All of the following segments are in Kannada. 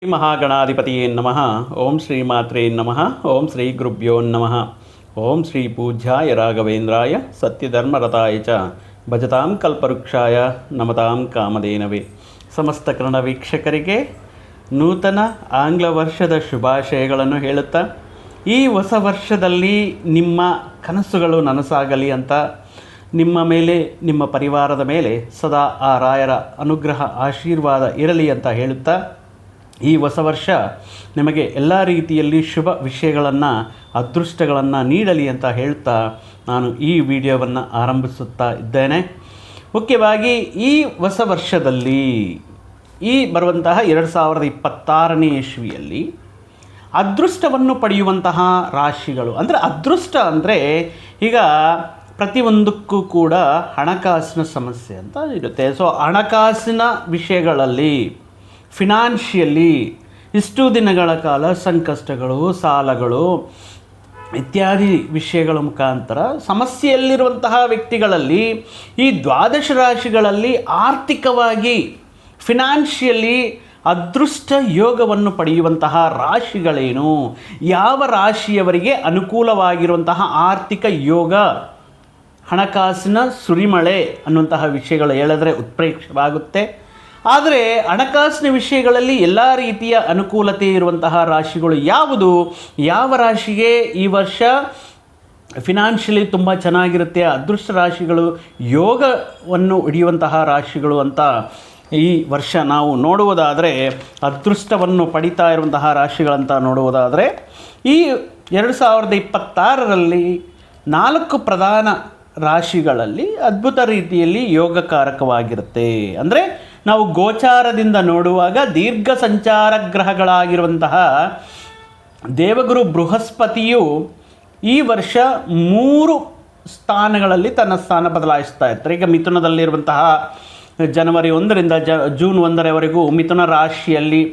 ಮಹಾಗಣಾಧಿಪತಿಯೇ ನಮಃ. ಓಂ ಶ್ರೀ ಮಾತ್ರೇ ನಮಃ. ಓಂ ಶ್ರೀ ಗುರುಭ್ಯೋ ನಮಃ. ಓಂ ಶ್ರೀ ಪೂಜ್ಯಾಯ ರಾಘವೇಂದ್ರಾಯ ಸತ್ಯಧರ್ಮರತಾಯ ಚ ಭಜತಾಂ ಕಲ್ಪವೃಕ್ಷಾಯ ನಮತಾಂ ಕಾಮಧೇನವೇ. ಸಮಸ್ತ ಕನ್ನಡ ವೀಕ್ಷಕರಿಗೆ ನೂತನ ಆಂಗ್ಲ ವರ್ಷದ ಶುಭಾಶಯಗಳನ್ನು ಹೇಳುತ್ತಾ, ಈ ಹೊಸ ವರ್ಷದಲ್ಲಿ ನಿಮ್ಮ ಕನಸುಗಳು ನನಸಾಗಲಿ ಅಂತ, ನಿಮ್ಮ ಮೇಲೆ ನಿಮ್ಮ ಪರಿವಾರದ ಮೇಲೆ ಸದಾ ಆ ರಾಯರ ಅನುಗ್ರಹ ಆಶೀರ್ವಾದ ಇರಲಿ ಅಂತ ಹೇಳುತ್ತಾ, ಈ ಹೊಸ ವರ್ಷ ನಿಮಗೆ ಎಲ್ಲ ರೀತಿಯಲ್ಲಿ ಶುಭ ವಿಷಯಗಳನ್ನು ಅದೃಷ್ಟಗಳನ್ನು ನೀಡಲಿ ಅಂತ ಹೇಳ್ತಾ ನಾನು ಈ ವಿಡಿಯೋವನ್ನು ಆರಂಭಿಸುತ್ತಾ ಇದ್ದೇನೆ. ಮುಖ್ಯವಾಗಿ ಈ ಹೊಸ ವರ್ಷದಲ್ಲಿ ಈ ಬರುವಂತಹ 2026ನೇ ಇಸ್ವಿಯಲ್ಲಿ ಅದೃಷ್ಟವನ್ನು ಪಡೆಯುವಂತಹ ರಾಶಿಗಳು, ಅಂದರೆ ಅದೃಷ್ಟ ಅಂದರೆ ಈಗ ಪ್ರತಿಯೊಂದಕ್ಕೂ ಕೂಡ ಹಣಕಾಸಿನ ಸಮಸ್ಯೆ ಅಂತ ಇರುತ್ತೆ. ಸೊ ಹಣಕಾಸಿನ ವಿಷಯಗಳಲ್ಲಿ ಫಿನಾನ್ಷಿಯಲಿ ಇಷ್ಟು ದಿನಗಳ ಕಾಲ ಸಂಕಷ್ಟಗಳು, ಸಾಲಗಳು ಇತ್ಯಾದಿ ವಿಷಯಗಳ ಮುಖಾಂತರ ಸಮಸ್ಯೆಯಲ್ಲಿರುವಂತಹ ವ್ಯಕ್ತಿಗಳಲ್ಲಿ ಈ ದ್ವಾದಶ ರಾಶಿಗಳಲ್ಲಿ ಆರ್ಥಿಕವಾಗಿ ಫಿನಾನ್ಷಿಯಲಿ ಅದೃಷ್ಟ ಯೋಗವನ್ನು ಪಡೆಯುವಂತಹ ರಾಶಿಗಳೇನು, ಯಾವ ರಾಶಿಯವರಿಗೆ ಅನುಕೂಲವಾಗಿರುವಂತಹ ಆರ್ಥಿಕ ಯೋಗ, ಹಣಕಾಸಿನ ಸುರಿಮಳೆ ಅನ್ನುವಂತಹ ವಿಷಯಗಳು ಹೇಳಿದ್ರೆ ಉತ್ಪ್ರೇಕ್ಷವಾಗುತ್ತೆ. ಆದರೆ ಹಣಕಾಸಿನ ವಿಷಯಗಳಲ್ಲಿ ಎಲ್ಲ ರೀತಿಯ ಅನುಕೂಲತೆ ಇರುವಂತಹ ರಾಶಿಗಳು ಯಾವುದು, ಯಾವ ರಾಶಿಗೆ ಈ ವರ್ಷ ಫಿನಾನ್ಷಿಯಲಿ ತುಂಬ ಚೆನ್ನಾಗಿರುತ್ತೆ, ಅದೃಷ್ಟ ರಾಶಿಗಳು, ಯೋಗವನ್ನು ಹಿಡಿಯುವಂತಹ ರಾಶಿಗಳು ಅಂತ ಈ ವರ್ಷ ನಾವು ನೋಡುವುದಾದರೆ, ಅದೃಷ್ಟವನ್ನು ಪಡಿತಾ ಇರುವಂತಹ ರಾಶಿಗಳಂತ ನೋಡುವುದಾದರೆ, ಈ 2026ರಲ್ಲಿ 4 ಪ್ರಧಾನ ರಾಶಿಗಳಲ್ಲಿ ಅದ್ಭುತ ರೀತಿಯಲ್ಲಿ ಯೋಗಕಾರಕವಾಗಿರುತ್ತೆ. ಅಂದರೆ ನಾವು ಗೋಚಾರದಿಂದ ನೋಡುವಾಗ ದೀರ್ಘ ಸಂಚಾರ ಗ್ರಹಗಳಾಗಿರುವಂತಹ ದೇವಗುರು ಬೃಹಸ್ಪತಿಯು ಈ ವರ್ಷ 3 ಸ್ಥಾನಗಳಲ್ಲಿ ತನ್ನ ಸ್ಥಾನ ಬದಲಾಯಿಸ್ತಾ ಇರ್ತಾರೆ. ಈಗ ಮಿಥುನದಲ್ಲಿರುವಂತಹ ಜನವರಿ 1ರಿಂದ ಜೂನ್ 1ರವರೆಗೂ ಮಿಥುನ ರಾಶಿಯಲ್ಲಿ,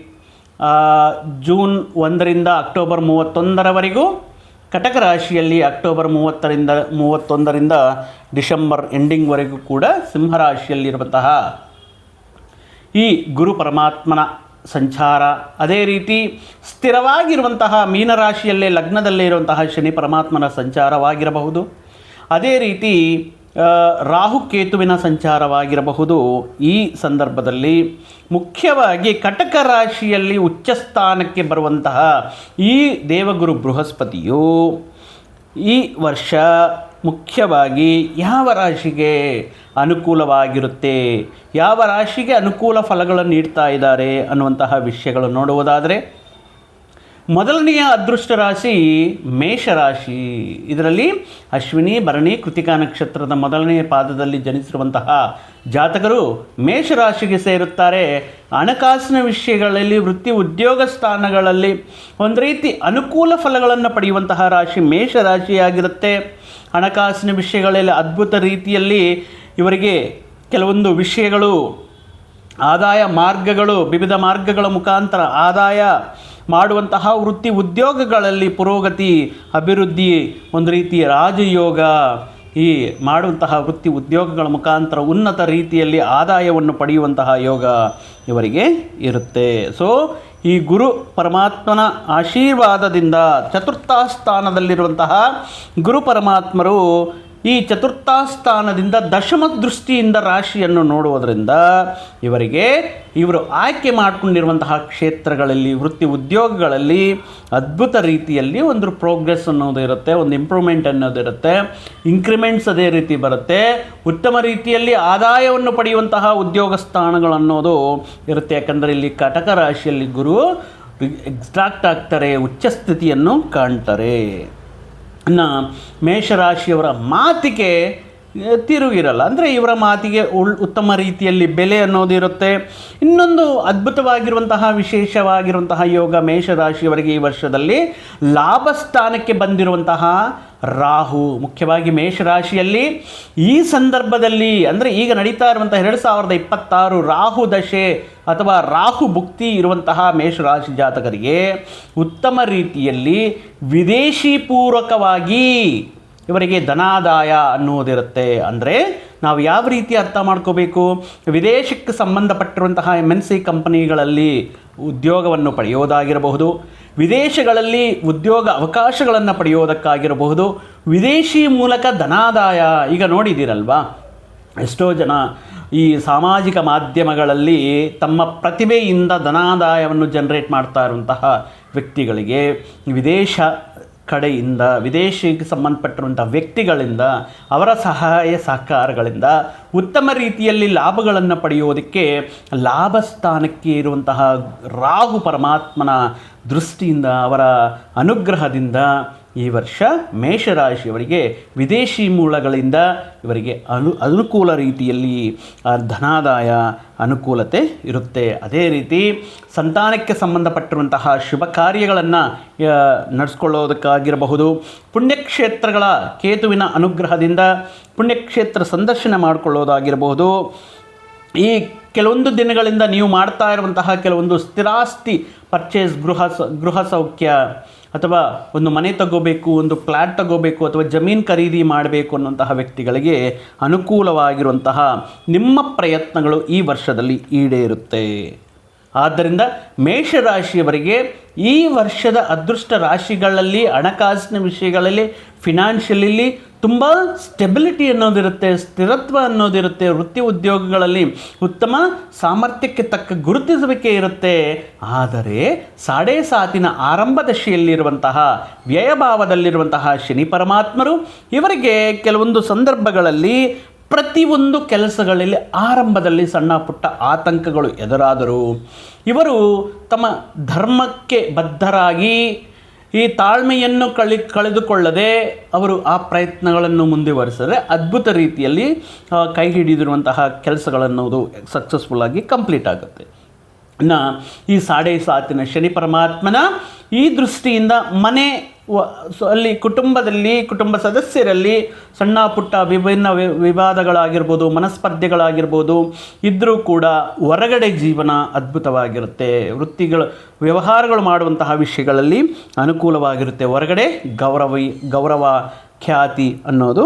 ಜೂನ್ 1ರಿಂದ ಅಕ್ಟೋಬರ್ 31ರವರೆಗೂ ಕಟಕ ರಾಶಿಯಲ್ಲಿ, ಅಕ್ಟೋಬರ್ 31ರಿಂದ ಡಿಸೆಂಬರ್ ಎಂಡಿಂಗ್ವರೆಗೂ ಕೂಡ ಸಿಂಹರಾಶಿಯಲ್ಲಿರುವಂತಹ ಈ ಗುರು ಪರಮಾತ್ಮನ ಸಂಚಾರ, ಅದೇ ರೀತಿ ಸ್ಥಿರವಾಗಿರುವಂತಹ ಮೀನರಾಶಿಯಲ್ಲೇ ಲಗ್ನದಲ್ಲೇ ಇರುವಂತಹ ಶನಿ ಪರಮಾತ್ಮನ ಸಂಚಾರವಾಗಿರಬಹುದು, ಅದೇ ರೀತಿ ರಾಹುಕೇತುವಿನ ಸಂಚಾರವಾಗಿರಬಹುದು. ಈ ಸಂದರ್ಭದಲ್ಲಿ ಮುಖ್ಯವಾಗಿ ಕಟಕ ರಾಶಿಯಲ್ಲಿ ಉಚ್ಚ ಸ್ಥಾನಕ್ಕೆ ಬರುವಂತಹ ಈ ದೇವಗುರು ಬೃಹಸ್ಪತಿಯು ಈ ವರ್ಷ ಮುಖ್ಯವಾಗಿ ಯಾವ ರಾಶಿಗೆ ಅನುಕೂಲವಾಗಿರುತ್ತೆ, ಯಾವ ರಾಶಿಗೆ ಅನುಕೂಲ ಫಲಗಳನ್ನು ನೀಡ್ತಾ ಇದ್ದಾರೆ ಅನ್ನುವಂತಹ ವಿಷಯಗಳು ನೋಡುವುದಾದರೆ, ಮೊದಲನೆಯ ಅದೃಷ್ಟ ರಾಶಿ ಮೇಷರಾಶಿ. ಇದರಲ್ಲಿ ಅಶ್ವಿನಿ, ಭರಣಿ, ಕೃತಿಕಾ ನಕ್ಷತ್ರದ ಮೊದಲನೆಯ ಪಾದದಲ್ಲಿ ಜನಿಸಿರುವಂತಹ ಜಾತಕರು ಮೇಷರಾಶಿಗೆ ಸೇರುತ್ತಾರೆ. ಹಣಕಾಸಿನ ವಿಷಯಗಳಲ್ಲಿ, ವೃತ್ತಿ ಉದ್ಯೋಗ ಸ್ಥಾನಗಳಲ್ಲಿ ಒಂದು ರೀತಿ ಅನುಕೂಲ ಫಲಗಳನ್ನು ಪಡೆಯುವಂತಹ ರಾಶಿ ಮೇಷರಾಶಿಯಾಗಿರುತ್ತೆ. ಹಣಕಾಸಿನ ವಿಷಯಗಳಲ್ಲಿ ಅದ್ಭುತ ರೀತಿಯಲ್ಲಿ ಇವರಿಗೆ ಕೆಲವೊಂದು ವಿಷಯಗಳು, ಆದಾಯ ಮಾರ್ಗಗಳು, ವಿವಿಧ ಮಾರ್ಗಗಳ ಮುಖಾಂತರ ಆದಾಯ ಮಾಡುವಂತಹ ವೃತ್ತಿ ಉದ್ಯೋಗಗಳಲ್ಲಿ ಪುರೋಗತಿ, ಅಭಿವೃದ್ಧಿ, ಒಂದು ರೀತಿಯ ರಾಜಯೋಗ, ಈ ಮಾಡುವಂತಹ ವೃತ್ತಿ ಉದ್ಯೋಗಗಳ ಮುಖಾಂತರ ಉನ್ನತ ರೀತಿಯಲ್ಲಿ ಆದಾಯವನ್ನು ಪಡೆಯುವಂತಹ ಯೋಗ ಇವರಿಗೆ ಇರುತ್ತೆ. ಸೊ ಈ ಗುರು ಪರಮಾತ್ಮನ ಆಶೀರ್ವಾದದಿಂದ ಚತುರ್ಥ ಸ್ಥಾನದಲ್ಲಿರುವಂತಹ ಗುರು ಪರಮಾತ್ಮರು ಈ ಚತುರ್ಥ ಸ್ಥಾನದಿಂದ ದಶಮ ದೃಷ್ಟಿಯಿಂದ ರಾಶಿಯನ್ನು ನೋಡುವುದರಿಂದ ಇವರು ಆಯ್ಕೆ ಮಾಡಿಕೊಂಡಿರುವಂತಹ ಕ್ಷೇತ್ರಗಳಲ್ಲಿ, ವೃತ್ತಿ ಉದ್ಯೋಗಗಳಲ್ಲಿ ಅದ್ಭುತ ರೀತಿಯಲ್ಲಿ ಒಂದು ಪ್ರೋಗ್ರೆಸ್ ಅನ್ನೋದು ಇರುತ್ತೆ, ಒಂದು ಇಂಪ್ರೂವ್ಮೆಂಟ್ ಅನ್ನೋದು ಇರುತ್ತೆ, ಇನ್ಕ್ರಿಮೆಂಟ್ಸ್ ಅದೇ ರೀತಿ ಬರುತ್ತೆ, ಉತ್ತಮ ರೀತಿಯಲ್ಲಿ ಆದಾಯವನ್ನು ಪಡೆಯುವಂತಹ ಉದ್ಯೋಗ ಸ್ಥಾನಗಳನ್ನೋದು ಇರುತ್ತೆ. ಯಾಕಂದರೆ ಇಲ್ಲಿ ಕಟಕ ರಾಶಿಯಲ್ಲಿ ಗುರು ಎಕ್ಸ್ಟ್ರಾಕ್ಟ್ ಆಗ್ತಾರೆ, ಉಚ್ಚ ಸ್ಥಿತಿಯನ್ನು ಕಾಣ್ತಾರೆ. ಇನ್ನು ಮೇಷರಾಶಿಯವರ ಮಾತಿಗೆ ತಿರುಗಿರಲ್ಲ, ಅಂದರೆ ಇವರ ಮಾತಿಗೆ ಉತ್ತಮ ರೀತಿಯಲ್ಲಿ ಬೆಲೆ ಅನ್ನೋದು ಇರುತ್ತೆ. ಇನ್ನೊಂದು ಅದ್ಭುತವಾಗಿರುವಂತಹ ವಿಶೇಷವಾಗಿರುವಂತಹ ಯೋಗ ಮೇಷರಾಶಿಯವರಿಗೆ ಈ ವರ್ಷದಲ್ಲಿ ಲಾಭ ಸ್ಥಾನಕ್ಕೆ ಬಂದಿರುವಂತಹ ರಾಹು, ಮುಖ್ಯವಾಗಿ ಮೇಷರಾಶಿಯಲ್ಲಿ ಈ ಸಂದರ್ಭದಲ್ಲಿ, ಅಂದರೆ ಈಗ ನಡೀತಾ ಇರುವಂತಹ 2026 ರಾಹು ದಶೆ ಅಥವಾ ರಾಹು ಭುಕ್ತಿ ಇರುವಂತಹ ಮೇಷರಾಶಿ ಜಾತಕರಿಗೆ ಉತ್ತಮ ರೀತಿಯಲ್ಲಿ ವಿದೇಶಿ ಪೂರ್ವಕವಾಗಿ ಇವರಿಗೆ ಧನಾದಾಯ ಅನ್ನುವುದಿರುತ್ತೆ. ಅಂದರೆ ನಾವು ಯಾವ ರೀತಿ ಅರ್ಥ ಮಾಡ್ಕೋಬೇಕು, ವಿದೇಶಕ್ಕೆ ಸಂಬಂಧಪಟ್ಟಿರುವಂತಹ MNC ಕಂಪನಿಗಳಲ್ಲಿ ಉದ್ಯೋಗವನ್ನು ಪಡೆಯೋದಾಗಿರಬಹುದು, ವಿದೇಶಗಳಲ್ಲಿ ಉದ್ಯೋಗ ಅವಕಾಶಗಳನ್ನು ಪಡೆಯೋದಕ್ಕಾಗಿರಬಹುದು, ವಿದೇಶಿ ಮೂಲಕ ಧನಾದಾಯ. ಈಗ ನೋಡಿದ್ದೀರಲ್ವಾ, ಎಷ್ಟೋ ಜನ ಈ ಸಾಮಾಜಿಕ ಮಾಧ್ಯಮಗಳಲ್ಲಿ ತಮ್ಮ ಪ್ರತಿಭೆಯಿಂದ ಧನಾದಾಯವನ್ನು ಜನರೇಟ್ ಮಾಡ್ತಾ ಇರುವಂತಹ ವ್ಯಕ್ತಿಗಳಿಗೆ ವಿದೇಶ ಕಡೆಯಿಂದ, ವಿದೇಶಕ್ಕೆ ಸಂಬಂಧಪಟ್ಟಿರುವಂಥ ವ್ಯಕ್ತಿಗಳಿಂದ, ಅವರ ಸಹಾಯ ಸಹಕಾರಗಳಿಂದ ಉತ್ತಮ ರೀತಿಯಲ್ಲಿ ಲಾಭಗಳನ್ನು ಪಡೆಯೋದಕ್ಕೆ ಲಾಭ ಸ್ಥಾನಕ್ಕೆ ಇರುವಂತಹ ರಾಹು ಪರಮಾತ್ಮನ ದೃಷ್ಟಿಯಿಂದ, ಅವರ ಅನುಗ್ರಹದಿಂದ ಈ ವರ್ಷ ಮೇಷರಾಶಿಯವರಿಗೆ ವಿದೇಶಿ ಮೂಲಗಳಿಂದ ಇವರಿಗೆ ಅನುಕೂಲ ರೀತಿಯಲ್ಲಿ ಧನಾದಾಯ ಅನುಕೂಲತೆ ಇರುತ್ತೆ. ಅದೇ ರೀತಿ ಸಂತಾನಕ್ಕೆ ಸಂಬಂಧಪಟ್ಟಿರುವಂತಹ ಶುಭ ಕಾರ್ಯಗಳನ್ನು ನಡೆಸ್ಕೊಳ್ಳೋದಕ್ಕಾಗಿರಬಹುದು, ಪುಣ್ಯಕ್ಷೇತ್ರಗಳ ಕೇತುವಿನ ಅನುಗ್ರಹದಿಂದ ಪುಣ್ಯಕ್ಷೇತ್ರ ಸಂದರ್ಶನ ಮಾಡಿಕೊಳ್ಳೋದಾಗಿರಬಹುದು. ಈ ಕೆಲವೊಂದು ದಿನಗಳಿಂದ ನೀವು ಮಾಡ್ತಾ ಇರುವಂತಹ ಕೆಲವೊಂದು ಸ್ಥಿರಾಸ್ತಿ ಪರ್ಚೇಸ್, ಗೃಹ ಸೌಖ್ಯ, ಅಥವಾ ಒಂದು ಮನೆ ತಗೋಬೇಕು, ಒಂದು ಫ್ಲ್ಯಾಟ್ ತಗೋಬೇಕು, ಅಥವಾ ಜಮೀನು ಖರೀದಿ ಮಾಡಬೇಕು ಅನ್ನುವಂತಹ ವ್ಯಕ್ತಿಗಳಿಗೆ ಅನುಕೂಲವಾಗಿರುವಂತಹ ನಿಮ್ಮ ಪ್ರಯತ್ನಗಳು ಈ ವರ್ಷದಲ್ಲಿ ಈಡೇರುತ್ತೆ. ಆದ್ದರಿಂದ ಮೇಷರಾಶಿಯವರಿಗೆ ಈ ವರ್ಷದ ಅದೃಷ್ಟ ರಾಶಿಗಳಲ್ಲಿ ಹಣಕಾಸಿನ ವಿಷಯಗಳಲ್ಲಿ, ಫಿನಾನ್ಷಿಯಲಿ ತುಂಬ ಸ್ಟೆಬಿಲಿಟಿ ಅನ್ನೋದಿರುತ್ತೆ, ಸ್ಥಿರತ್ವ ಅನ್ನೋದಿರುತ್ತೆ. ವೃತ್ತಿ ಉದ್ಯೋಗಗಳಲ್ಲಿ ಉತ್ತಮ ಸಾಮರ್ಥ್ಯಕ್ಕೆ ತಕ್ಕ ಗುರುತಿಸುವಿಕೆ ಇರುತ್ತೆ. ಆದರೆ ಸಾಡೆ ಸಾತಿನ ಆರಂಭ ದಶೆಯಲ್ಲಿರುವಂತಹ ವ್ಯಯಭಾವದಲ್ಲಿರುವಂತಹ ಶನಿ ಪರಮಾತ್ಮರು ಇವರಿಗೆ ಕೆಲವೊಂದು ಸಂದರ್ಭಗಳಲ್ಲಿ ಪ್ರತಿಯೊಂದು ಕೆಲಸಗಳಲ್ಲಿ ಆರಂಭದಲ್ಲಿ ಸಣ್ಣ ಪುಟ್ಟ ಆತಂಕಗಳು ಎದುರಾದರೂ ಇವರು ತಮ್ಮ ಧರ್ಮಕ್ಕೆ ಬದ್ಧರಾಗಿ ಈ ತಾಳ್ಮೆಯನ್ನು ಕಳೆದುಕೊಳ್ಳದೆ ಅವರು ಆ ಪ್ರಯತ್ನಗಳನ್ನು ಮುಂದುವರಿಸಿದರೆ ಅದ್ಭುತ ರೀತಿಯಲ್ಲಿ ಕೈ ಹಿಡಿದಿರುವಂತಹ ಕೆಲಸಗಳನ್ನೋದು ಸಕ್ಸಸ್ಫುಲ್ಲಾಗಿ ಕಂಪ್ಲೀಟ್ ಆಗುತ್ತೆ. ಇನ್ನು ಈ ಸಾಡೆ ಸಾತಿನ ಶನಿ ಪರಮಾತ್ಮನ ಈ ದೃಷ್ಟಿಯಿಂದ ಮನೆ ಅಲ್ಲಿ ಕುಟುಂಬ ಸದಸ್ಯರಲ್ಲಿ ಸಣ್ಣ ಪುಟ್ಟ ವಿಭಿನ್ನ ವಿವಾದಗಳಾಗಿರ್ಬೋದು, ಮನಸ್ಪರ್ಧೆಗಳಾಗಿರ್ಬೋದು ಇದ್ದರೂ ಕೂಡ ಹೊರಗಡೆ ಜೀವನ ಅದ್ಭುತವಾಗಿರುತ್ತೆ. ವ್ಯವಹಾರಗಳು ಮಾಡುವಂತಹ ವಿಷಯಗಳಲ್ಲಿ ಅನುಕೂಲವಾಗಿರುತ್ತೆ. ಹೊರಗಡೆ ಗೌರವ ಖ್ಯಾತಿ ಅನ್ನೋದು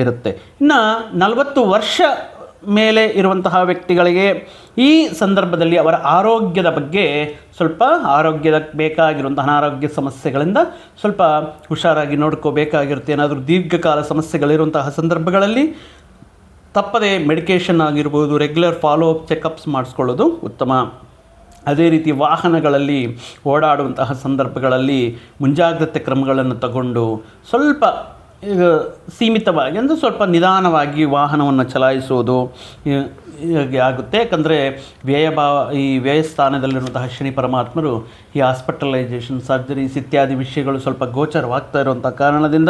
ಇರುತ್ತೆ. ಇನ್ನು 40 ವರ್ಷ ಮೇಲೆ ಇರುವಂತಹ ವ್ಯಕ್ತಿಗಳಿಗೆ ಈ ಸಂದರ್ಭದಲ್ಲಿ ಅವರ ಆರೋಗ್ಯದ ಬಗ್ಗೆ ಸ್ವಲ್ಪ ಆರೋಗ್ಯದ ಬೇಕಾಗಿರುವಂತಹ ಅನಾರೋಗ್ಯ ಸಮಸ್ಯೆಗಳಿಂದ ಸ್ವಲ್ಪ ಹುಷಾರಾಗಿ ನೋಡ್ಕೋಬೇಕಾಗಿರುತ್ತೆ. ಏನಾದರೂ ದೀರ್ಘಕಾಲ ಸಮಸ್ಯೆಗಳಿರುವಂತಹ ಸಂದರ್ಭಗಳಲ್ಲಿ ತಪ್ಪದೆ ಮೆಡಿಕೇಷನ್ ಆಗಿರ್ಬೋದು, ರೆಗ್ಯುಲರ್ ಫಾಲೋ ಅಪ್ ಚೆಕಪ್ಸ್ ಮಾಡಿಸ್ಕೊಳ್ಳೋದು ಉತ್ತಮ. ಅದೇ ರೀತಿ ವಾಹನಗಳಲ್ಲಿ ಓಡಾಡುವಂತಹ ಸಂದರ್ಭಗಳಲ್ಲಿ ಮುಂಜಾಗ್ರತೆ ಕ್ರಮಗಳನ್ನು ತಗೊಂಡು ಸ್ವಲ್ಪ ಸೀಮಿತವಾಗಿ ಅಂದರೆ ಸ್ವಲ್ಪ ನಿಧಾನವಾಗಿ ವಾಹನವನ್ನು ಚಲಾಯಿಸೋದು ಆಗುತ್ತೆ. ಯಾಕಂದರೆ ಈ ವ್ಯಯಸ್ಥಾನದಲ್ಲಿರುವಂತಹ ಶನಿ ಪರಮಾತ್ಮರು ಈ ಹಾಸ್ಪಿಟಲೈಸೇಷನ್, ಸರ್ಜರೀಸ್ ಇತ್ಯಾದಿ ವಿಷಯಗಳು ಸ್ವಲ್ಪ ಗೋಚರವಾಗ್ತಾ ಇರುವಂಥ ಕಾರಣದಿಂದ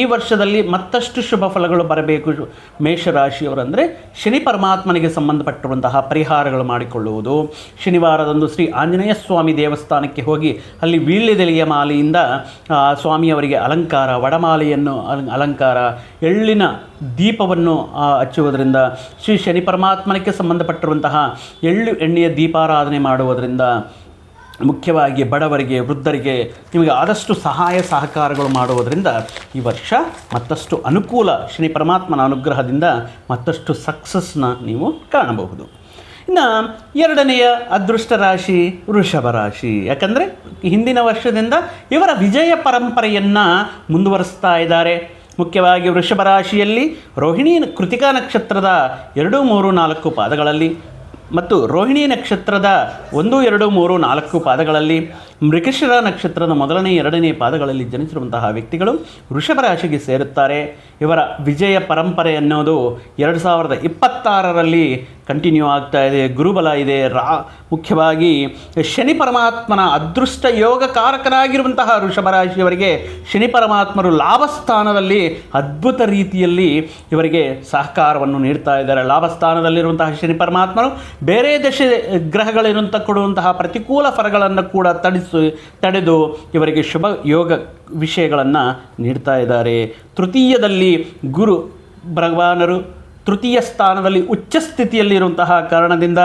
ಈ ವರ್ಷದಲ್ಲಿ ಮತ್ತಷ್ಟು ಶುಭ ಫಲಗಳು ಬರಬೇಕು ಮೇಷರಾಶಿಯವರಂದರೆ ಶನಿ ಪರಮಾತ್ಮನಿಗೆ ಸಂಬಂಧಪಟ್ಟಿರುವಂತಹ ಪರಿಹಾರಗಳು ಮಾಡಿಕೊಳ್ಳುವುದು. ಶನಿವಾರದಂದು ಶ್ರೀ ಆಂಜನೇಯ ಸ್ವಾಮಿ ದೇವಸ್ಥಾನಕ್ಕೆ ಹೋಗಿ ಅಲ್ಲಿ ವೀಳ್ಯದೆಲೆಯ ಮಾಲೆಯಿಂದ ಸ್ವಾಮಿಯವರಿಗೆ ಅಲಂಕಾರ, ವಡಮಾಲೆಯನ್ನು ಅಲಂಕಾರ, ಎಳ್ಳಿನ ದೀಪವನ್ನು ಹಚ್ಚುವುದರಿಂದ, ಶ್ರೀ ಶನಿ ಪರಮಾತ್ಮನಿಗೆ ಸಂಬಂಧಪಟ್ಟಿರುವಂತಹ ಎಳ್ಳು ಎಣ್ಣೆಯ ದೀಪಾರಾಧನೆ ಮಾಡುವುದರಿಂದ ಮುಖ್ಯವಾಗಿ ಬಡವರಿಗೆ, ವೃದ್ಧರಿಗೆ ನಿಮಗೆ ಆದಷ್ಟು ಸಹಾಯ ಸಹಕಾರಗಳು ಮಾಡುವುದರಿಂದ ಈ ವರ್ಷ ಮತ್ತಷ್ಟು ಅನುಕೂಲ, ಶನಿ ಪರಮಾತ್ಮನ ಅನುಗ್ರಹದಿಂದ ಮತ್ತಷ್ಟು ಸಕ್ಸಸ್ನ ನೀವು ಕಾಣಬಹುದು. ಇನ್ನು ಎರಡನೆಯ ಅದೃಷ್ಟ ರಾಶಿ ವೃಷಭ ರಾಶಿ. ಯಾಕಂದರೆ ಹಿಂದಿನ ವರ್ಷದಿಂದ ಇವರ ವಿಜಯ ಪರಂಪರೆಯನ್ನು ಮುಂದುವರಿಸ್ತಾ ಇದ್ದಾರೆ. ಮುಖ್ಯವಾಗಿ ವೃಷಭ ರಾಶಿಯಲ್ಲಿ ರೋಹಿಣಿ ಕೃತಿಕಾ ನಕ್ಷತ್ರದ 2, 3, 4 ಪಾದಗಳಲ್ಲಿ ಮತ್ತು ರೋಹಿಣಿ ನಕ್ಷತ್ರದ 1, 2, 3, 4 ಪಾದಗಳಲ್ಲಿ, ಮೃಗಶಿರ ನಕ್ಷತ್ರದ 1ನೇ 2ನೇ ಪಾದಗಳಲ್ಲಿ ಜನಿಸಿರುವಂತಹ ವ್ಯಕ್ತಿಗಳು ವೃಷಭ ರಾಶಿಗೆ ಸೇರುತ್ತಾರೆ. ಇವರ ವಿಜಯ ಪರಂಪರೆ ಅನ್ನೋದು 2026ರಲ್ಲಿ ಕಂಟಿನ್ಯೂ ಆಗ್ತಾ ಇದೆ. ಗುರುಬಲ ಇದೆ. ಮುಖ್ಯವಾಗಿ ಶನಿ ಪರಮಾತ್ಮನ ಅದೃಷ್ಟ ಯೋಗ ಕಾರಕನಾಗಿರುವಂತಹ ವೃಷಭ ರಾಶಿಯವರಿಗೆ ಶನಿ ಪರಮಾತ್ಮರು ಲಾಭಸ್ಥಾನದಲ್ಲಿ ಅದ್ಭುತ ರೀತಿಯಲ್ಲಿ ಇವರಿಗೆ ಸಹಕಾರವನ್ನು ನೀಡ್ತಾ ಇದ್ದಾರೆ. ಲಾಭಸ್ಥಾನದಲ್ಲಿರುವಂತಹ ಶನಿ ಪರಮಾತ್ಮರು ಬೇರೆ ಗ್ರಹಗಳಿರುವಂಥ ಕೊಡುವಂತಹ ಪ್ರತಿಕೂಲ ಫಲಗಳನ್ನು ಕೂಡ ತಡೆದು ಇವರಿಗೆ ಶುಭ ಯೋಗ ವಿಷಯಗಳನ್ನು ನೀಡ್ತಾ ಇದ್ದಾರೆ. ತೃತೀಯದಲ್ಲಿ ಗುರು ಭಗವಾನರು ತೃತೀಯ ಸ್ಥಾನದಲ್ಲಿ ಉಚ್ಚ ಸ್ಥಿತಿಯಲ್ಲಿರುವಂತಹ ಕಾರಣದಿಂದ,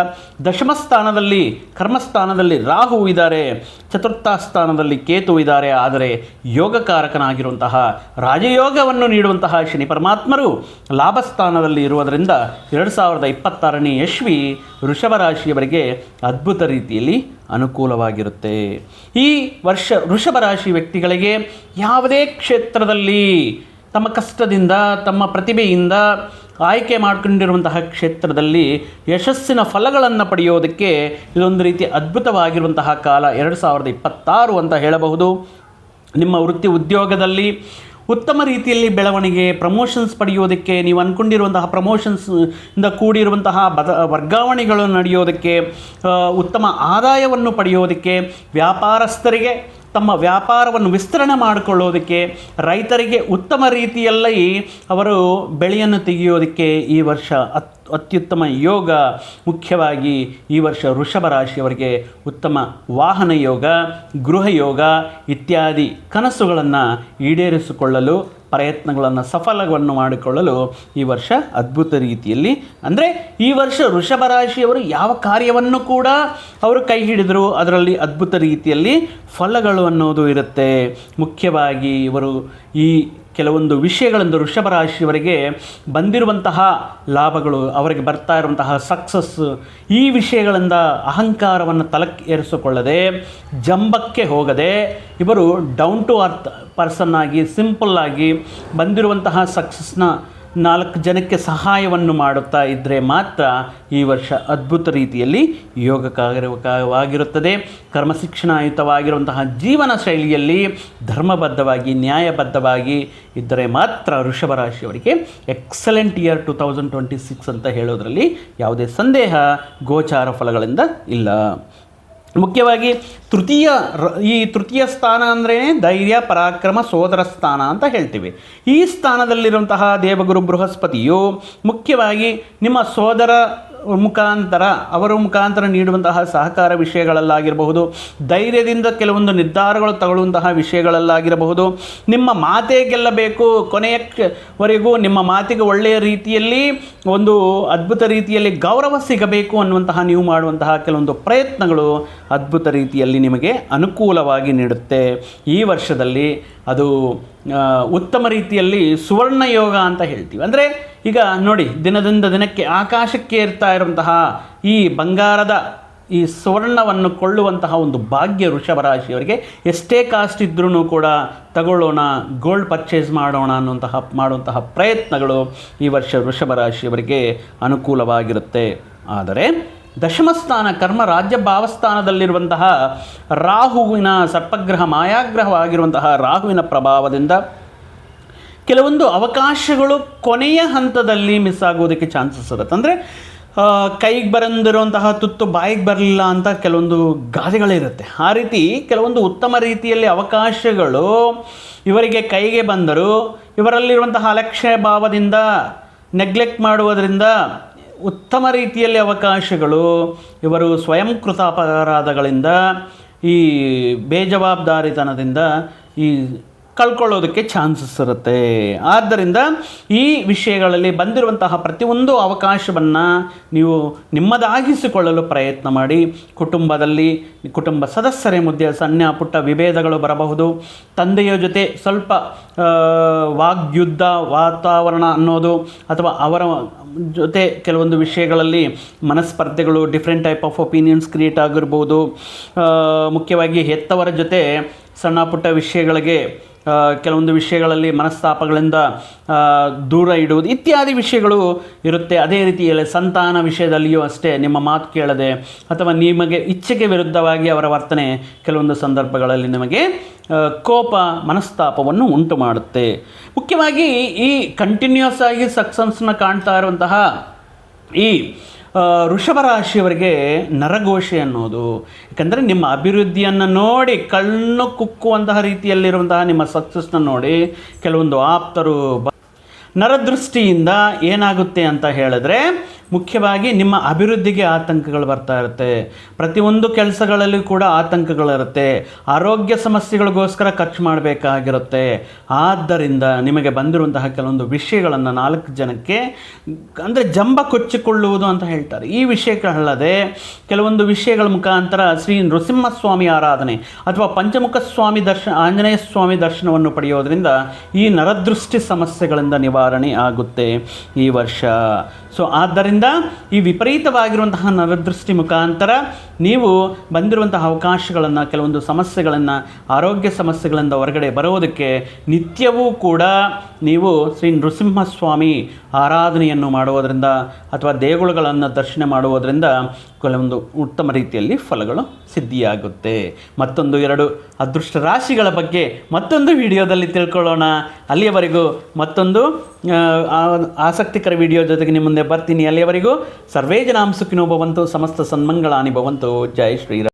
ದಶಮ ಸ್ಥಾನದಲ್ಲಿ ಕರ್ಮಸ್ಥಾನದಲ್ಲಿ ರಾಹು ಇದ್ದಾರೆ, ಚತುರ್ಥ ಸ್ಥಾನದಲ್ಲಿ ಕೇತು ಇದ್ದಾರೆ. ಆದರೆ ಯೋಗಕಾರಕನಾಗಿರುವಂತಹ ರಾಜಯೋಗವನ್ನು ನೀಡುವಂತಹ ಶನಿ ಪರಮಾತ್ಮರು ಲಾಭಸ್ಥಾನದಲ್ಲಿ ಇರುವುದರಿಂದ 2026ನೇ ಇಸ್ವಿ ವೃಷಭ ರಾಶಿಯವರಿಗೆ ಅದ್ಭುತ ರೀತಿಯಲ್ಲಿ ಅನುಕೂಲವಾಗಿರುತ್ತೆ. ಈ ವರ್ಷ ವೃಷಭ ರಾಶಿ ವ್ಯಕ್ತಿಗಳಿಗೆ ಯಾವುದೇ ಕ್ಷೇತ್ರದಲ್ಲಿ ತಮ್ಮ ಕಷ್ಟದಿಂದ, ತಮ್ಮ ಪ್ರತಿಭೆಯಿಂದ ಆಯ್ಕೆ ಮಾಡಿಕೊಂಡಿರುವಂತಹ ಕ್ಷೇತ್ರದಲ್ಲಿ ಯಶಸ್ಸಿನ ಫಲಗಳನ್ನು ಪಡೆಯೋದಕ್ಕೆ ಇದೊಂದು ರೀತಿ ಅದ್ಭುತವಾಗಿರುವಂತಹ ಕಾಲ 2026 ಅಂತ ಹೇಳಬಹುದು. ನಿಮ್ಮ ವೃತ್ತಿ ಉದ್ಯೋಗದಲ್ಲಿ ಉತ್ತಮ ರೀತಿಯಲ್ಲಿ ಬೆಳವಣಿಗೆ, ಪ್ರಮೋಷನ್ಸ್ ಪಡೆಯೋದಕ್ಕೆ, ನೀವು ಅಂದ್ಕೊಂಡಿರುವಂತಹ ಪ್ರಮೋಷನ್ಸ್ ಇಂದ ಕೂಡಿರುವಂತಹ ವರ್ಗಾವಣೆಗಳು ನಡೆಯೋದಕ್ಕೆ, ಉತ್ತಮ ಆದಾಯವನ್ನು ಪಡೆಯೋದಕ್ಕೆ, ವ್ಯಾಪಾರಸ್ಥರಿಗೆ ತಮ್ಮ ವ್ಯಾಪಾರವನ್ನು ವಿಸ್ತರಣೆ ಮಾಡಿಕೊಳ್ಳೋದಕ್ಕೆ, ರೈತರಿಗೆ ಉತ್ತಮ ರೀತಿಯಲ್ಲಿ ಅವರು ಬೆಳೆಯನ್ನು ತೆಗೆಯೋದಕ್ಕೆ ಈ ವರ್ಷ ಅತ್ಯುತ್ತಮ ಯೋಗ. ಮುಖ್ಯವಾಗಿ ಈ ವರ್ಷ ವೃಷಭ ರಾಶಿಯವರಿಗೆ ಉತ್ತಮ ವಾಹನ ಯೋಗ, ಗೃಹ ಯೋಗ ಇತ್ಯಾದಿ ಕನಸುಗಳನ್ನು ಈಡೇರಿಸಿಕೊಳ್ಳಲು, ಪ್ರಯತ್ನಗಳನ್ನು ಸಫಲವನ್ನು ಮಾಡಿಕೊಳ್ಳಲು ಈ ವರ್ಷ ಅದ್ಭುತ ರೀತಿಯಲ್ಲಿ, ಅಂದರೆ ಈ ವರ್ಷ ವೃಷಭ ರಾಶಿಯವರು ಯಾವ ಕಾರ್ಯವನ್ನು ಕೂಡ ಅವರು ಕೈ ಹಿಡಿದರೂ ಅದರಲ್ಲಿ ಅದ್ಭುತ ರೀತಿಯಲ್ಲಿ ಫಲಗಳು ಅನ್ನೋದು ಇರುತ್ತೆ. ಮುಖ್ಯವಾಗಿ ಇವರು ಈ ಕೆಲವೊಂದು ವಿಷಯಗಳಿಂದ ವೃಷಭ ರಾಶಿಯವರಿಗೆ ಬಂದಿರುವಂತಹ ಲಾಭಗಳು, ಅವರಿಗೆ ಬರ್ತಾ ಇರುವಂತಹ ಸಕ್ಸಸ್, ಈ ವಿಷಯಗಳಿಂದ ಅಹಂಕಾರವನ್ನು ತಲಕ್ಕೆ ಏರಿಸಿಕೊಳ್ಳದೆ, ಜಂಬಕ್ಕೆ ಹೋಗದೆ, ಇವರು ಡೌನ್ ಟು ಅರ್ತ್ ಪರ್ಸನ್ ಆಗಿ ಸಿಂಪಲ್ಲಾಗಿ ಬಂದಿರುವಂತಹ ಸಕ್ಸಸ್ನ 4 ಜನಕ್ಕೆ ಸಹಾಯವನ್ನು ಮಾಡುತ್ತಾ ಇದ್ದರೆ ಮಾತ್ರ ಈ ವರ್ಷ ಅದ್ಭುತ ರೀತಿಯಲ್ಲಿ ಯೋಗಕಾರಕವಾಗಿರುತ್ತದೆ. ಕರ್ಮಶಿಕ್ಷಣಾಯುತವಾಗಿರುವಂತಹ ಜೀವನ ಶೈಲಿಯಲ್ಲಿ ಧರ್ಮಬದ್ಧವಾಗಿ, ನ್ಯಾಯಬದ್ಧವಾಗಿ ಇದ್ದರೆ ಮಾತ್ರ ವೃಷಭ ರಾಶಿಯವರಿಗೆ ಎಕ್ಸಲೆಂಟ್ ಇಯರ್ 2026 ಅಂತ ಹೇಳೋದರಲ್ಲಿ ಯಾವುದೇ ಸಂದೇಹ ಗೋಚಾರ ಫಲಗಳಿಂದ ಇಲ್ಲ. ಮುಖ್ಯವಾಗಿ ತೃತೀಯ ಸ್ಥಾನ ಅಂದರೆ ಧೈರ್ಯ, ಪರಾಕ್ರಮ, ಸೋದರ ಸ್ಥಾನ ಅಂತ ಹೇಳ್ತೀವಿ. ಈ ಸ್ಥಾನದಲ್ಲಿರುವಂತಹ ದೇವಗುರು ಬೃಹಸ್ಪತಿಯು ಮುಖ್ಯವಾಗಿ ನಿಮ್ಮ ಸೋದರ ಅವರ ಮುಖಾಂತರ ನೀಡುವಂತಹ ಸಹಕಾರ ವಿಷಯಗಳಲ್ಲಾಗಿರಬಹುದು, ಧೈರ್ಯದಿಂದ ಕೆಲವೊಂದು ನಿರ್ಧಾರಗಳು ತಗೊಳ್ಳುವಂತಹ ವಿಷಯಗಳಲ್ಲಾಗಿರಬಹುದು, ನಿಮ್ಮ ಮಾತೇ ಗೆಲ್ಲಬೇಕು, ಕೊನೆಯವರೆಗೂ ನಿಮ್ಮ ಮಾತಿಗೆ ಒಳ್ಳೆಯ ರೀತಿಯಲ್ಲಿ ಒಂದು ಅದ್ಭುತ ರೀತಿಯಲ್ಲಿ ಗೌರವ ಸಿಗಬೇಕು ಅನ್ನುವಂತಹ ನೀವು ಮಾಡುವಂತಹ ಕೆಲವೊಂದು ಪ್ರಯತ್ನಗಳು ಅದ್ಭುತ ರೀತಿಯಲ್ಲಿ ನಿಮಗೆ ಅನುಕೂಲವಾಗಿ ನೀಡುತ್ತೆ. ಈ ವರ್ಷದಲ್ಲಿ ಅದು ಉತ್ತಮ ರೀತಿಯಲ್ಲಿ ಸುವರ್ಣ ಯೋಗ ಅಂತ ಹೇಳ್ತೀವಿ. ಅಂದರೆ ಈಗ ನೋಡಿ, ದಿನದಿಂದ ದಿನಕ್ಕೆ ಆಕಾಶಕ್ಕೆ ಏರ್ತಾ ಇರುವಂತಹ ಈ ಬಂಗಾರದ ಈ ಸುವರ್ಣವನ್ನು ಕೊಳ್ಳುವಂತಹ ಒಂದು ಭಾಗ್ಯ ವೃಷಭ ರಾಶಿಯವರಿಗೆ ಎಷ್ಟೇ ಕಾಸ್ಟ್ ಇದ್ರೂ ಕೂಡ ತಗೊಳ್ಳೋಣ, ಗೋಲ್ಡ್ ಪರ್ಚೇಸ್ ಮಾಡೋಣ ಮಾಡುವಂತಹ ಪ್ರಯತ್ನಗಳು ಈ ವರ್ಷ ವೃಷಭ ರಾಶಿಯವರಿಗೆ ಅನುಕೂಲವಾಗಿರುತ್ತೆ. ಆದರೆ ದಶಮಸ್ಥಾನ ಕರ್ಮ ರಾಜ್ಯ ಭಾವಸ್ಥಾನದಲ್ಲಿರುವಂತಹ ರಾಹುವಿನ ಸರ್ಪಗ್ರಹ, ಮಾಯಾಗ್ರಹವಾಗಿರುವಂತಹ ರಾಹುವಿನ ಪ್ರಭಾವದಿಂದ ಕೆಲವೊಂದು ಅವಕಾಶಗಳು ಕೊನೆಯ ಹಂತದಲ್ಲಿ ಮಿಸ್ ಆಗೋದಕ್ಕೆ ಚಾನ್ಸಸ್ ಇರುತ್ತೆ. ಅಂದರೆ ಕೈಗೆ ಬರಂದಿರುವಂತಹ ತುತ್ತು ಬಾಯಿಗೆ ಬರಲಿಲ್ಲ ಅಂತ ಕೆಲವೊಂದು ಗಾದೆಗಳಿರುತ್ತೆ. ಆ ರೀತಿ ಕೆಲವೊಂದು ಉತ್ತಮ ರೀತಿಯಲ್ಲಿ ಅವಕಾಶಗಳು ಇವರಿಗೆ ಕೈಗೆ ಬಂದರೂ ಇವರಲ್ಲಿರುವಂತಹ ಅಲಕ್ಷ್ಯ ಭಾವದಿಂದ, ನೆಗ್ಲೆಕ್ಟ್ ಮಾಡುವುದರಿಂದ ಉತ್ತಮ ರೀತಿಯಲ್ಲಿ ಅವಕಾಶಗಳು ಇವರು ಸ್ವಯಂಕೃತ ಅಪರಾಧಗಳಿಂದ, ಈ ಬೇಜವಾಬ್ದಾರಿತನದಿಂದ ಈ ಕಳ್ಕೊಳ್ಳೋದಕ್ಕೆ ಚಾನ್ಸಸ್ ಇರುತ್ತೆ. ಆದ್ದರಿಂದ ಈ ವಿಷಯಗಳಲ್ಲಿ ಬಂದಿರುವಂತಹ ಪ್ರತಿಯೊಂದು ಅವಕಾಶವನ್ನು ನೀವು ನಿಮ್ಮದಾಗಿಸಿಕೊಳ್ಳಲು ಪ್ರಯತ್ನ ಮಾಡಿ. ಕುಟುಂಬ ಸದಸ್ಯರ ಮಧ್ಯೆ ಸಣ್ಣ ಪುಟ್ಟ ವಿಭೇದಗಳು ಬರಬಹುದು. ತಂದೆಯ ಜೊತೆ ಸ್ವಲ್ಪ ವಾಗ್ಯುದ್ಧ ವಾತಾವರಣ ಅನ್ನೋದು, ಅಥವಾ ಅವರ ಜೊತೆ ಕೆಲವೊಂದು ವಿಷಯಗಳಲ್ಲಿ ಮನಸ್ಪರ್ಧೆಗಳು, different type of opinions create ಆಗಿರ್ಬೋದು. ಮುಖ್ಯವಾಗಿ ಹೆತ್ತವರ ಜೊತೆ ಸಣ್ಣ ಪುಟ್ಟ ವಿಷಯಗಳಿಗೆ, ಕೆಲವೊಂದು ವಿಷಯಗಳಲ್ಲಿ ಮನಸ್ತಾಪಗಳಿಂದ ದೂರ ಇಡುವುದು ಇತ್ಯಾದಿ ವಿಷಯಗಳು ಇರುತ್ತೆ. ಅದೇ ರೀತಿಯಲ್ಲಿ ಸಂತಾನ ವಿಷಯದಲ್ಲಿಯೂ ಅಷ್ಟೇ, ನಿಮ್ಮ ಮಾತು ಕೇಳದೆ ಅಥವಾ ನಿಮಗೆ ಇಚ್ಛೆಗೆ ವಿರುದ್ಧವಾಗಿ ಅವರ ವರ್ತನೆ ಕೆಲವೊಂದು ಸಂದರ್ಭಗಳಲ್ಲಿ ನಿಮಗೆ ಕೋಪ, ಮನಸ್ತಾಪವನ್ನು ಉಂಟು ಮಾಡುತ್ತೆ. ಮುಖ್ಯವಾಗಿ ಈ ಕಂಟಿನ್ಯೂಸ್ ಆಗಿ ಸಕ್ಸಸ್ನ ಕಾಣ್ತಾ ಇರುವಂತಹ ಈ ವೃಷಭ ರಾಶಿಯವರಿಗೆ ನರಘೋಷೆ ಅನ್ನೋದು, ಯಾಕಂದರೆ ನಿಮ್ಮ ಅಭಿವೃದ್ಧಿಯನ್ನು ನೋಡಿ ಕಣ್ಣು ಕುಕ್ಕುವಂತಹ ರೀತಿಯಲ್ಲಿರುವಂತಹ ನಿಮ್ಮ ಸಕ್ಸಸ್ನ ನೋಡಿ ಕೆಲವೊಂದು ಆಪ್ತರು ನರದೃಷ್ಟಿಯಿಂದ ಏನಾಗುತ್ತೆ ಅಂತ ಹೇಳಿದ್ರೆ ಮುಖ್ಯವಾಗಿ ನಿಮ್ಮ ಅಭಿವೃದ್ಧಿಗೆ ಆತಂಕಗಳು ಬರ್ತಾ ಇರುತ್ತೆ. ಪ್ರತಿಯೊಂದು ಕೆಲಸಗಳಲ್ಲಿ ಕೂಡ ಆತಂಕಗಳಿರುತ್ತೆ. ಆರೋಗ್ಯ ಸಮಸ್ಯೆಗಳಿಗೋಸ್ಕರ ಖರ್ಚು ಮಾಡಬೇಕಾಗಿರುತ್ತೆ. ಆದ್ದರಿಂದ ನಿಮಗೆ ಬಂದಿರುವಂತಹ ಕೆಲವೊಂದು ವಿಷಯಗಳನ್ನು 4 ಜನಕ್ಕೆ ಅಂದರೆ ಜಂಬ ಕೊಚ್ಚಿಕೊಳ್ಳುವುದು ಅಂತ ಹೇಳ್ತಾರೆ. ಈ ವಿಷಯಗಳಲ್ಲದೆ ಕೆಲವೊಂದು ವಿಷಯಗಳ ಮುಖಾಂತರ ಶ್ರೀ ನೃಸಿಂಹಸ್ವಾಮಿ ಆರಾಧನೆ ಅಥವಾ ಪಂಚಮುಖ ಸ್ವಾಮಿ ಆಂಜನೇಯ ಸ್ವಾಮಿ ದರ್ಶನವನ್ನು ಪಡೆಯೋದ್ರಿಂದ ಈ ನರದೃಷ್ಟಿ ಸಮಸ್ಯೆಗಳಿಂದ ನಿವಾರಣೆ ಆಗುತ್ತೆ ಈ ವರ್ಷ. ಸೊ ಆದ್ದರಿಂದ ಈ ವಿಪರೀತವಾಗಿರುವಂತಹ ನರದೃಷ್ಟಿ ಮುಖಾಂತರ ನೀವು ಬಂದಿರುವಂತಹ ಅವಕಾಶಗಳನ್ನು, ಕೆಲವೊಂದು ಸಮಸ್ಯೆಗಳನ್ನು, ಆರೋಗ್ಯ ಸಮಸ್ಯೆಗಳಿಂದ ಹೊರಗಡೆ ಬರೋದಕ್ಕೆ ನಿತ್ಯವೂ ಕೂಡ ನೀವು ಶ್ರೀ ನೃಸಿಂಹಸ್ವಾಮಿ ಆರಾಧನೆಯನ್ನು ಮಾಡುವುದರಿಂದ ಅಥವಾ ದೇಗುಲಗಳನ್ನು ದರ್ಶನ ಮಾಡುವುದರಿಂದ ಕೆಲವೊಂದು ಉತ್ತಮ ರೀತಿಯಲ್ಲಿ ಫಲಗಳು ಸಿದ್ಧಿಯಾಗುತ್ತೆ. ಮತ್ತೊಂದು 2 ಅದೃಷ್ಟ ರಾಶಿಗಳ ಬಗ್ಗೆ ಮತ್ತೊಂದು ವಿಡಿಯೋದಲ್ಲಿ ತಿಳ್ಕೊಳ್ಳೋಣ. ಅಲ್ಲಿಯವರೆಗೂ ಮತ್ತೊಂದು ಆಸಕ್ತಿಕರ ವಿಡಿಯೋ ಜೊತೆಗೆ ನಿಮ್ಮ ಮುಂದೆ ಬರ್ತೀನಿ. ಅಲ್ಲಿಯವರೆಗೂ ಸರ್ವೇ ಜನಾಂ ಸುಖಿನೋ ಭವಂತು, ಸಮಸ್ತ ಸನ್ಮಂಗಳಾನಿ ಭವಂತು. ಜೈ ಶ್ರೀರಾಮ್.